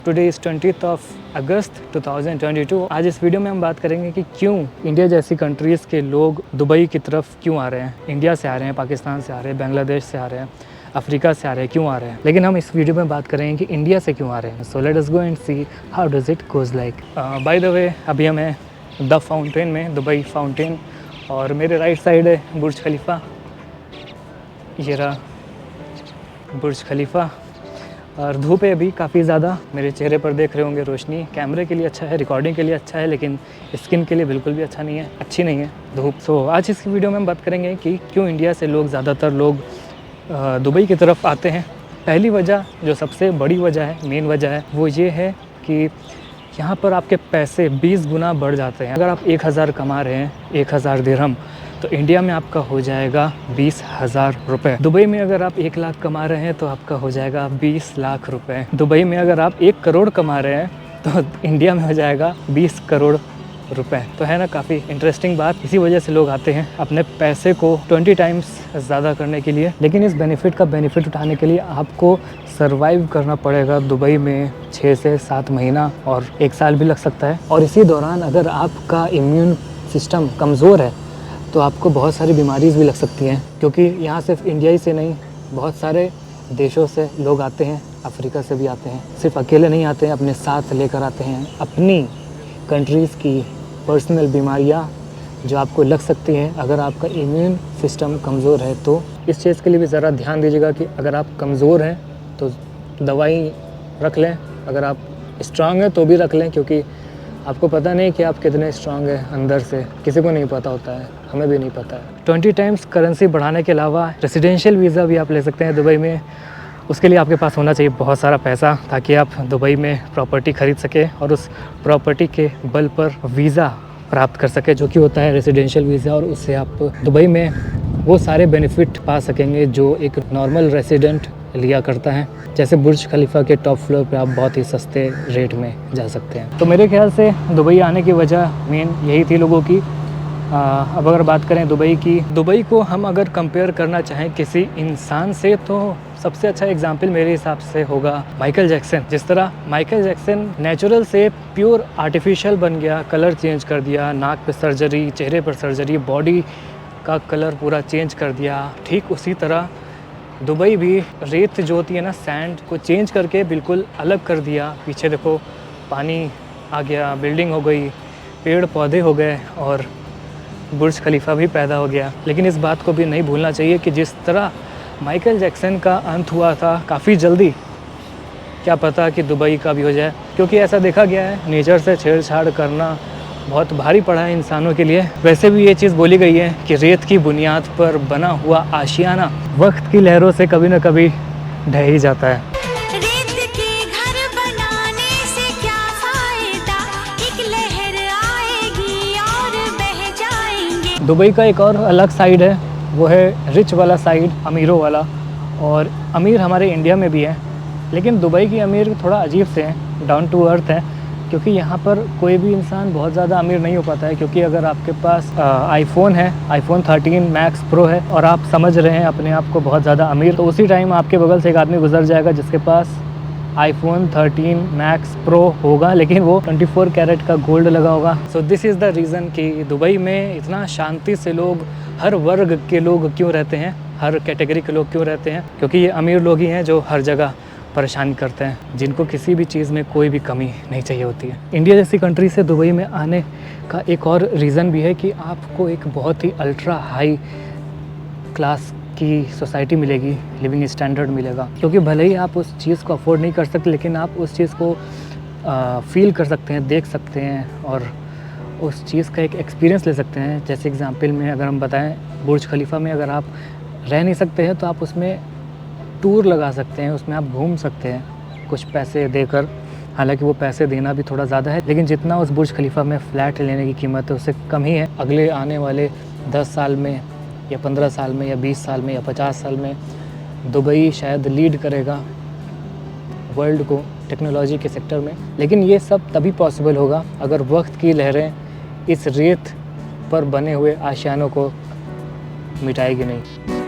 Today is 20th of अगस्त 2022। आज इस video में हम बात करेंगे कि क्यों इंडिया जैसी कंट्रीज़ के लोग दुबई की तरफ क्यों आ रहे हैं। इंडिया से आ रहे हैं, पाकिस्तान से आ रहे हैं, बांग्लादेश से आ रहे हैं, अफ्रीका से आ रहे हैं, क्यों आ रहे हैं। लेकिन हम इस वीडियो में बात करेंगे कि इंडिया से क्यों आ रहे हैं। So let us go and see how does it goes like. By the way, अभी हम हैं द फाउंटेन में, दुबई फाउंटेन, और मेरे राइट साइड है बुर्ज खलीफा। ये रहा बुर्ज खलीफा। और धूप है अभी काफ़ी ज़्यादा, मेरे चेहरे पर देख रहे होंगे रोशनी। कैमरे के लिए अच्छा है, रिकॉर्डिंग के लिए अच्छा है, लेकिन स्किन के लिए बिल्कुल भी अच्छी नहीं है धूप। सो आज इस वीडियो में हम बात करेंगे कि क्यों इंडिया से ज़्यादातर लोग दुबई की तरफ आते हैं। पहली वजह, जो सबसे बड़ी वजह है, मेन वजह है, वो ये है कि यहाँ पर आपके पैसे 20 गुना बढ़ जाते हैं। अगर आप 1000 कमा रहे हैं, 1000 दिरहम, तो इंडिया में आपका हो जाएगा 20,000 रुपये। दुबई में अगर आप 1 लाख कमा रहे हैं तो आपका हो जाएगा 20 लाख रुपए। दुबई में अगर आप 1 करोड़ कमा रहे हैं तो इंडिया में हो जाएगा 20 करोड़ रुपए। तो है ना काफ़ी इंटरेस्टिंग बात। इसी वजह से लोग आते हैं अपने पैसे को 20 टाइम्स ज़्यादा करने के लिए। लेकिन इस बेनिफिट उठाने के लिए आपको सर्वाइव करना पड़ेगा दुबई में 6 से 7 महीना और 1 साल भी लग सकता है। और इसी दौरान अगर आपका इम्यून सिस्टम कमज़ोर है तो आपको बहुत सारी बीमारीज़ भी लग सकती हैं, क्योंकि यहाँ सिर्फ इंडिया ही से नहीं, बहुत सारे देशों से लोग आते हैं, अफ्रीका से भी आते हैं। सिर्फ अकेले नहीं आते हैं, अपने साथ लेकर आते हैं अपनी कंट्रीज़ की पर्सनल बीमारियाँ जो आपको लग सकती हैं अगर आपका इम्यून सिस्टम कमज़ोर है। तो इस चीज़ के लिए भी ज़रा ध्यान दीजिएगा कि अगर आप कमज़ोर हैं तो दवाई रख लें, अगर आप स्ट्रांग हैं तो भी रख लें, क्योंकि आपको पता नहीं कि आप कितने स्ट्रांग हैं अंदर से, किसी को नहीं पता होता है, हमें भी नहीं पता है। 20 टाइम्स करेंसी बढ़ाने के अलावा रेसिडेंशियल वीज़ा भी आप ले सकते हैं दुबई में। उसके लिए आपके पास होना चाहिए बहुत सारा पैसा, ताकि आप दुबई में प्रॉपर्टी ख़रीद सकें और उस प्रॉपर्टी के बल पर वीज़ा प्राप्त कर सकें, जो कि होता है रेसिडेंशियल वीज़ा। और उससे आप दुबई में वो सारे बेनिफिट पा सकेंगे जो एक नॉर्मल रेसिडेंट लिया करता है। जैसे बुर्ज खलीफा के टॉप फ्लोर पे आप बहुत ही सस्ते रेट में जा सकते हैं। तो मेरे ख्याल से दुबई आने की वजह मेन यही थी लोगों की। अब अगर बात करें दुबई की, दुबई को हम अगर कंपेयर करना चाहें किसी इंसान से, तो सबसे अच्छा एग्जाम्पल मेरे हिसाब से होगा माइकल जैक्सन। जिस तरह माइकल जैक्सन नेचुरल से प्योर आर्टिफिशियल बन गया, कलर चेंज कर दिया, नाक पे सर्जरी, चेहरे पर सर्जरी, बॉडी का कलर पूरा चेंज कर दिया, ठीक उसी तरह दुबई भी रेत जो होती है ना, सैंड को चेंज करके बिल्कुल अलग कर दिया। पीछे देखो पानी आ गया, बिल्डिंग हो गई, पेड़ पौधे हो गए और बुर्ज खलीफा भी पैदा हो गया। लेकिन इस बात को भी नहीं भूलना चाहिए कि जिस तरह माइकल जैक्सन का अंत हुआ था काफ़ी जल्दी, क्या पता कि दुबई का भी हो जाए, क्योंकि ऐसा देखा गया है नेचर से छेड़छाड़ करना बहुत भारी पड़ा है इंसानों के लिए। वैसे भी ये चीज़ बोली गई है कि रेत की बुनियाद पर बना हुआ आशियाना वक्त की लहरों से कभी न कभी ढह ही जाता है। रेत के घर बनाने से क्या फायदा, एक लहर आएगी और बह जाएंगे। दुबई का एक और अलग साइड है, वो है रिच वाला साइड, अमीरों वाला। और अमीर हमारे इंडिया में भी है, लेकिन दुबई की अमीर थोड़ा अजीब से हैं, डाउन टू अर्थ है, क्योंकि यहाँ पर कोई भी इंसान बहुत ज़्यादा अमीर नहीं हो पाता है। क्योंकि अगर आपके पास आईफोन है, आईफोन 13 मैक्स प्रो है, और आप समझ रहे हैं अपने आप को बहुत ज़्यादा अमीर, तो उसी टाइम आपके बगल से एक आदमी गुजर जाएगा जिसके पास आईफोन 13 मैक्स प्रो होगा, लेकिन वो 24 कैरेट का गोल्ड लगा होगा। So this is the reason कि दुबई में इतना शांति से लोग, हर वर्ग के लोग क्यों रहते हैं, हर कैटेगरी के लोग क्यों रहते हैं, क्योंकि ये अमीर लोग ही हैं जो हर जगह परेशान करते हैं, जिनको किसी भी चीज़ में कोई भी कमी नहीं चाहिए होती है। इंडिया जैसी कंट्री से दुबई में आने का एक और रीज़न भी है कि आपको एक बहुत ही अल्ट्रा हाई क्लास की सोसाइटी मिलेगी, लिविंग स्टैंडर्ड मिलेगा। क्योंकि भले ही आप उस चीज़ को अफोर्ड नहीं कर सकते, लेकिन आप उस चीज़ को फील कर सकते हैं, देख सकते हैं और उस चीज़ का एक एक्सपीरियंस ले सकते हैं। जैसे एग्जांपल में अगर हम बताएं, बुर्ज खलीफा में अगर आप रह नहीं सकते हैं तो आप उसमें टूर लगा सकते हैं, उसमें आप घूम सकते हैं कुछ पैसे देकर। हालांकि वो पैसे देना भी थोड़ा ज़्यादा है, लेकिन जितना उस बुर्ज खलीफा में फ़्लैट लेने की कीमत है उससे कम ही है। अगले आने वाले 10 साल में या 15 साल में या 20 साल में या 50 साल में दुबई शायद लीड करेगा वर्ल्ड को टेक्नोलॉजी के सेक्टर में। लेकिन ये सब तभी पॉसिबल होगा अगर वक्त की लहरें इस रेत पर बने हुए आशियानों को मिटाएगी नहीं।